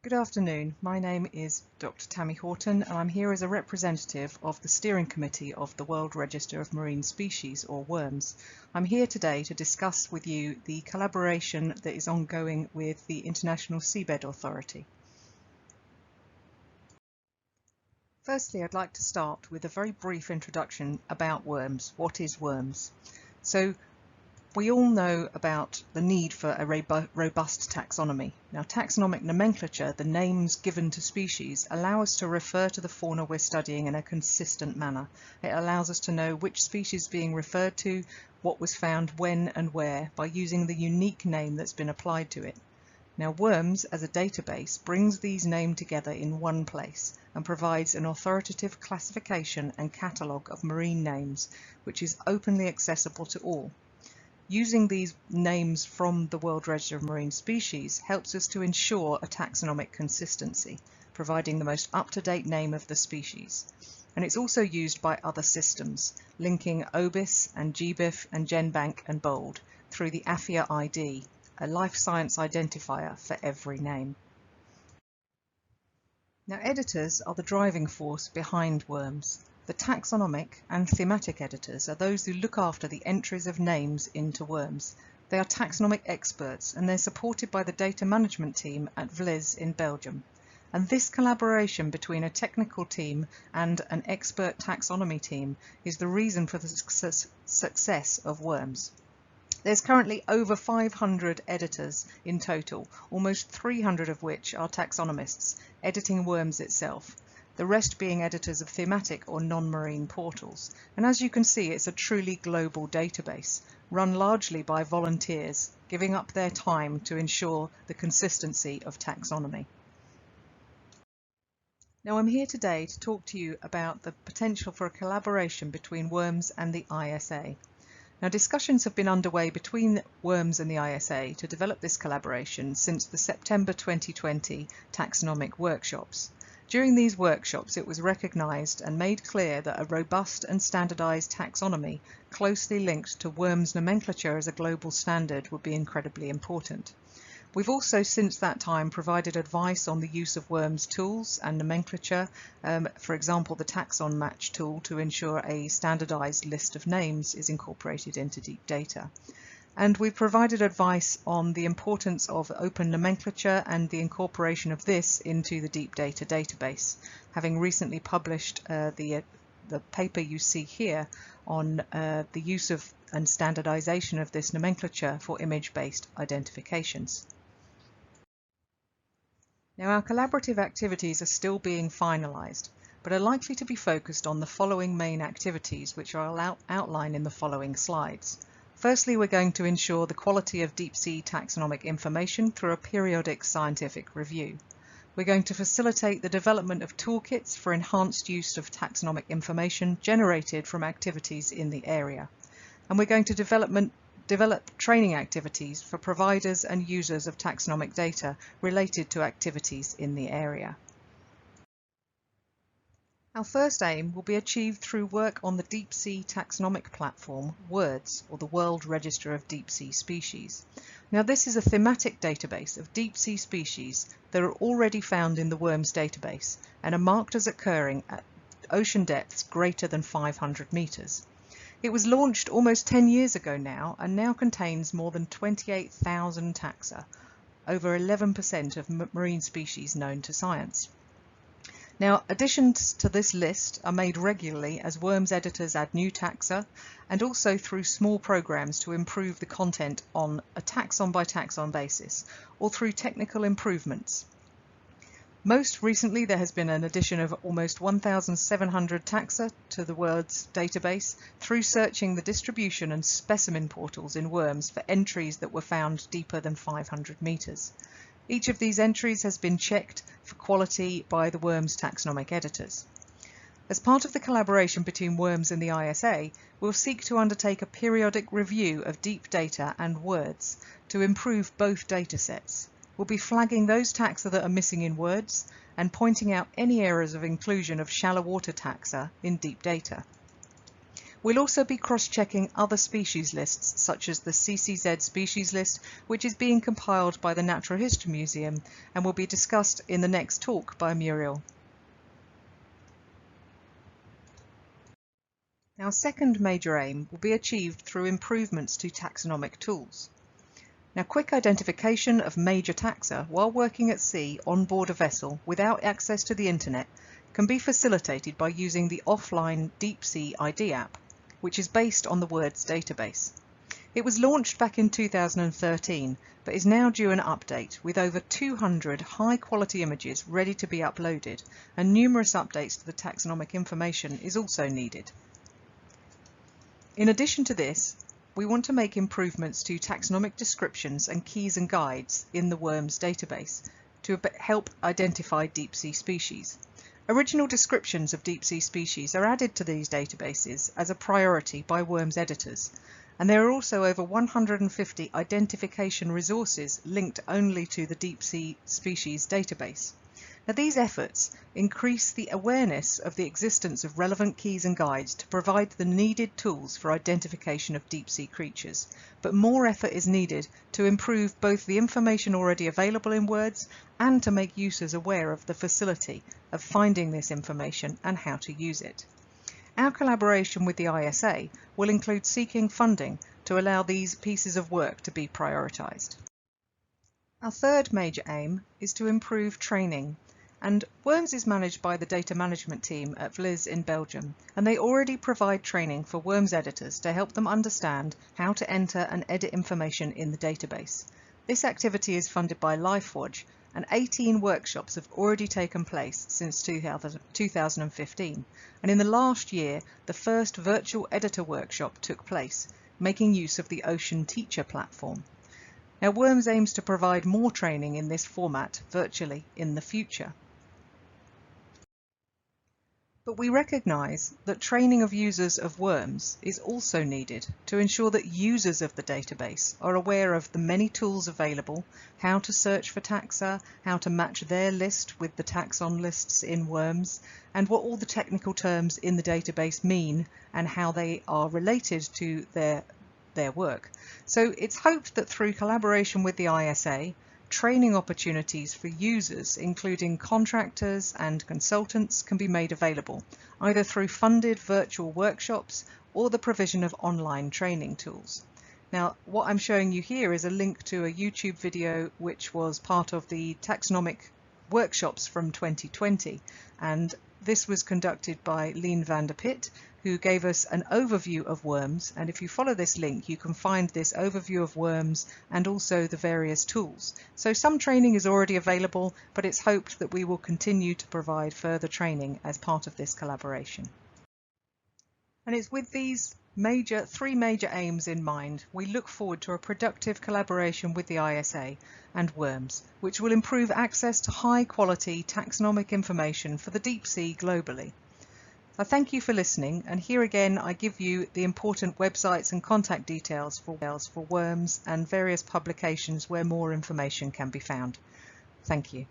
Good afternoon. My name is Dr. Tammy Horton, and I'm here as a representative of the Steering Committee of the World Register of Marine Species, or WORMS. I'm here today to discuss with you the collaboration that is ongoing with the International Seabed Authority. Firstly, I'd like to start with a very brief introduction about worms. What is worms? So, we all know about the need for a robust taxonomy. Now, taxonomic nomenclature, the names given to species, allow us to refer to the fauna we're studying in a consistent manner. It allows us to know which species is being referred to, what was found when and where, by using the unique name that's been applied to it. Now, WORMS as a database brings these names together in one place and provides an authoritative classification and catalogue of marine names, which is openly accessible to all. Using these names from the World Register of Marine Species helps us to ensure a taxonomic consistency, providing the most up-to-date name of the species. And it's also used by other systems, linking OBIS and GBIF and GenBank and BOLD through the AFIA ID, a life science identifier for every name. Now, editors are the driving force behind WORMS. The taxonomic and thematic editors are those who look after the entries of names into WORMS. They are taxonomic experts, and they're supported by the data management team at VLIS in Belgium. And this collaboration between a technical team and an expert taxonomy team is the reason for the success of WORMS. There's currently over 500 editors in total, almost 300 of which are taxonomists, editing WORMS itself. The rest being editors of thematic or non-marine portals. And as you can see, it's a truly global database, run largely by volunteers, giving up their time to ensure the consistency of taxonomy. Now, I'm here today to talk to you about the potential for a collaboration between WORMS and the ISA. Now, discussions have been underway between WORMS and the ISA to develop this collaboration since the September 2020 taxonomic workshops. During these workshops, it was recognised and made clear that a robust and standardised taxonomy closely linked to WORMS nomenclature as a global standard would be incredibly important. We've also since that time provided advice on the use of WORMS tools and nomenclature, for example the Taxon Match tool, to ensure a standardised list of names is incorporated into deep data. And we've provided advice on the importance of open nomenclature and the incorporation of this into the deep data database, having recently published the paper you see here on the use of and standardization of this nomenclature for image-based identifications. Now, our collaborative activities are still being finalized, but are likely to be focused on the following main activities, which I'll outline in the following slides. Firstly, we're going to ensure the quality of deep-sea taxonomic information through a periodic scientific review. We're going to facilitate the development of toolkits for enhanced use of taxonomic information generated from activities in the area. And we're going to develop training activities for providers and users of taxonomic data related to activities in the area. Our first aim will be achieved through work on the Deep Sea Taxonomic Platform, WORDS, or the World Register of Deep Sea Species. Now, this is a thematic database of deep sea species that are already found in the WORMS database and are marked as occurring at ocean depths greater than 500 meters. It was launched almost 10 years ago now and now contains more than 28,000 taxa, over 11% of marine species known to science. Now, additions to this list are made regularly as WORMS editors add new taxa and also through small programs to improve the content on a taxon by taxon basis or through technical improvements. Most recently, there has been an addition of almost 1,700 taxa to the WORDS database through searching the distribution and specimen portals in WORMS for entries that were found deeper than 500 meters. Each of these entries has been checked for quality by the WORMS taxonomic editors. As part of the collaboration between WORMS and the ISA, we'll seek to undertake a periodic review of deep data and WORDS to improve both datasets. We'll be flagging those taxa that are missing in words and pointing out any errors of inclusion of shallow water taxa in deep data. We'll also be cross-checking other species lists, such as the CCZ species list, which is being compiled by the Natural History Museum and will be discussed in the next talk by Muriel. Our second major aim will be achieved through improvements to taxonomic tools. Now, quick identification of major taxa while working at sea on board a vessel without access to the internet can be facilitated by using the offline Deep Sea ID app, which is based on the WORDS database. It was launched back in 2013, but is now due an update with over 200 high-quality images ready to be uploaded, and numerous updates to the taxonomic information is also needed. In addition to this, we want to make improvements to taxonomic descriptions and keys and guides in the WORMS database to help identify deep sea species. Original descriptions of deep sea species are added to these databases as a priority by WORMS editors, and there are also over 150 identification resources linked only to the deep sea species database. Now, these efforts increase the awareness of the existence of relevant keys and guides to provide the needed tools for identification of deep sea creatures, but more effort is needed to improve both the information already available in WORDS and to make users aware of the facility of finding this information and how to use it. Our collaboration with the ISA will include seeking funding to allow these pieces of work to be prioritised. Our third major aim is to improve training. And WORMS is managed by the data management team at Vlies in Belgium, and they already provide training for WORMS editors to help them understand how to enter and edit information in the database. This activity is funded by LifeWatch, and 18 workshops have already taken place since 2015. And in the last year, the first virtual editor workshop took place, making use of the Ocean Teacher platform. Now, WORMS aims to provide more training in this format virtually in the future. But we recognise that training of users of WORMS is also needed to ensure that users of the database are aware of the many tools available, how to search for taxa, how to match their list with the taxon lists in WORMS, and what all the technical terms in the database mean and how they are related to their work. So it's hoped that through collaboration with the ISA, training opportunities for users, including contractors and consultants, can be made available, either through funded virtual workshops or the provision of online training tools. Now, what I'm showing you here is a link to a YouTube video which was part of the taxonomic workshops from 2020, and this was conducted by Lien van der Pitt, who gave us an overview of WORMS, and if you follow this link you can find this overview of WORMS and also the various tools. So some training is already available, but it's hoped that we will continue to provide further training as part of this collaboration. And it's with these three major aims in mind, we look forward to a productive collaboration with the ISA and WORMS, which will improve access to high quality taxonomic information for the deep sea globally. I thank you for listening, and here again I give you the important websites and contact details for WORMS and various publications where more information can be found. Thank you.